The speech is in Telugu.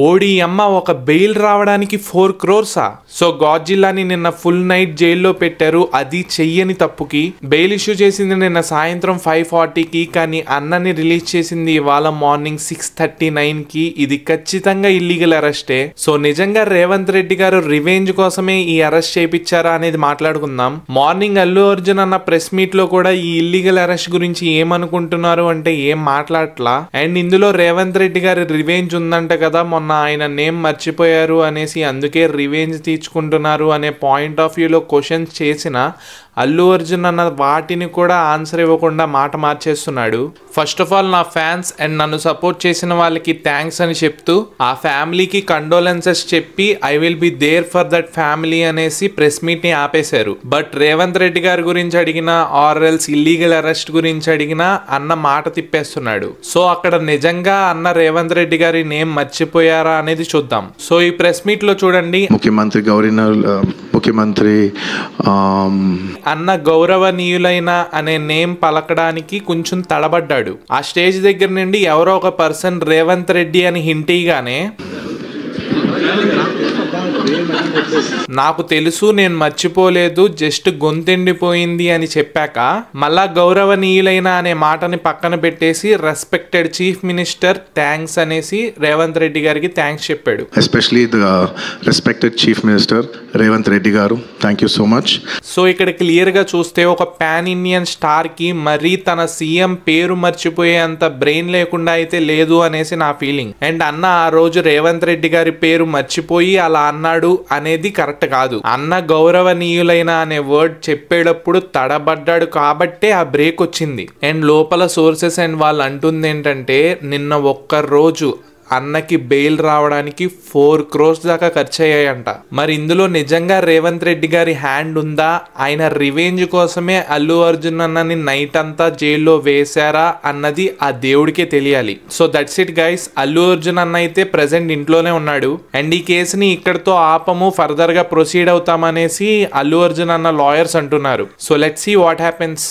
ఓడి అమ్మ ఒక బెయిల్ రావడానికి 4 crores. సో గాడ్జిల్లాని నిన్న ఫుల్ నైట్ జైల్లో పెట్టారు, అది చెయ్యని తప్పుకి. బెయిల్ ఇష్యూ చేసింది నిన్న సాయంత్రం 5:40కి, కానీ అన్నని రిలీజ్ చేసింది ఇవాళ మార్నింగ్ 6:39కి. ఇది ఖచ్చితంగా ఇల్లీగల్ అరెస్టే. సో నిజంగా రేవంత్ రెడ్డి గారు రివెంజ్ కోసమే ఈ అరెస్ట్ చేయించారా అనేది మాట్లాడుకుందాం. మార్నింగ్ అల్లు అర్జున్ అన్న ప్రెస్ మీట్ లో కూడా ఈ ఇల్లీగల్ అరెస్ట్ గురించి ఏమనుకుంటున్నారు అంటే ఏం మాట్లాడట్లా. అండ్ ఇందులో రేవంత్ రెడ్డి గారి రివెంజ్ ఉందంట కదా, మొన్న ఆయన నేమ్ మర్చిపోయారు అనేసి అందుకే రివెంజ్ తీర్చుకుంటున్నారు అనే పాయింట్ ఆఫ్ వ్యూలో క్వశ్చన్స్ చేసిన అల్లు అర్జున్ అన్న వాటిని కూడా ఆన్సర్ ఇవ్వకుండా మాట మార్చేస్తున్నాడు. ఫస్ట్ ఆఫ్ ఆల్ నా ఫ్యాన్స్ అండ్ నన్ను సపోర్ట్ చేసిన వాళ్ళకి థ్యాంక్స్ అని చెప్తూ ఆ ఫ్యామిలీకి కండోలెన్సెస్ చెప్పి I will be there for that family అనేసి ప్రెస్ మీట్ ని ఆపేశారు. బట్ రేవంత్ రెడ్డి గారి గురించి అడిగినా ఆర్ ఎల్స్ ఇల్లీగల్ అరెస్ట్ గురించి అడిగినా అన్న మాట తిప్పేస్తున్నాడు. సో అక్కడ నిజంగా అన్న రేవంత్ రెడ్డి గారి నేమ్ మర్చిపోయారా అనేది చూద్దాం. సో ఈ ప్రెస్ మీట్ లో చూడండి, ముఖ్యమంత్రి అన్న గౌరవనీయులైన అనే నేమ్ పలకడానికి కొంచెం తడబడ్డాడు. ఆ స్టేజ్ దగ్గర నుండి ఎవరో ఒక పర్సన్ రేవంత్ రెడ్డి అని హింటీగానే నాకు తెలుసు నేను మర్చిపోలేదు, జస్ట్ గొంతెండిపోయింది అని చెప్పాక మళ్ళా గౌరవనీయులైన అనే మాటని పక్కన పెట్టేసి రెస్పెక్టెడ్ చీఫ్ మినిస్టర్ థ్యాంక్స్ అనేసి రేవంత్ రెడ్డి గారికి థ్యాంక్స్ చెప్పాడు. Especially the respected chief minister Revanth Reddy garu, thank you so much. So ఇక్కడ క్లియర్ గా చూస్తే ఒక పాన్ ఇండియన్ స్టార్ కి మరీ తన సీఎం పేరు మర్చిపోయేంత బ్రెయిన్ లేకుండా అయితే లేదు అనేసి నా ఫీలింగ్. అండ్ అన్న ఆ రోజు రేవంత్ రెడ్డి గారి పేరు మర్చిపోయి అలా అన్నాడు అనేది కరెక్ట్ కాదు. అన్న గౌరవనీయులైన అనే వర్డ్ చెప్పేటప్పుడు తడబడ్డాడు కాబట్టే ఆ బ్రేక్ వచ్చింది. అండ్ లోపల సోర్సెస్ అండ్ వాళ్ళు అంటుంది ఏంటంటే నిన్న ఒక్క రోజు అన్నకి బెయిల్ రావడానికి 4 crores దాకా ఖర్చు అయ్యాయంట. మరి ఇందులో నిజంగా రేవంత్ రెడ్డి గారి హ్యాండ్ ఉందా, ఆయన రివెంజ్ కోసమే అల్లు అర్జున్ అన్నని నైట్ అంతా జైల్లో వేశారా అన్నది ఆ దేవుడికే తెలియాలి. So that's it guys. Allu Arjun అన్న అయితే ప్రెసెంట్ ఇంట్లోనే ఉన్నాడు. అండ్ ఈ కేసుని ఇక్కడితో ఆపము, ఫర్దర్ గా ప్రొసీడ్ అవుతామనేసి అల్లు అర్జున్ అన్న లాయర్స్ అంటున్నారు. So let's see what happens.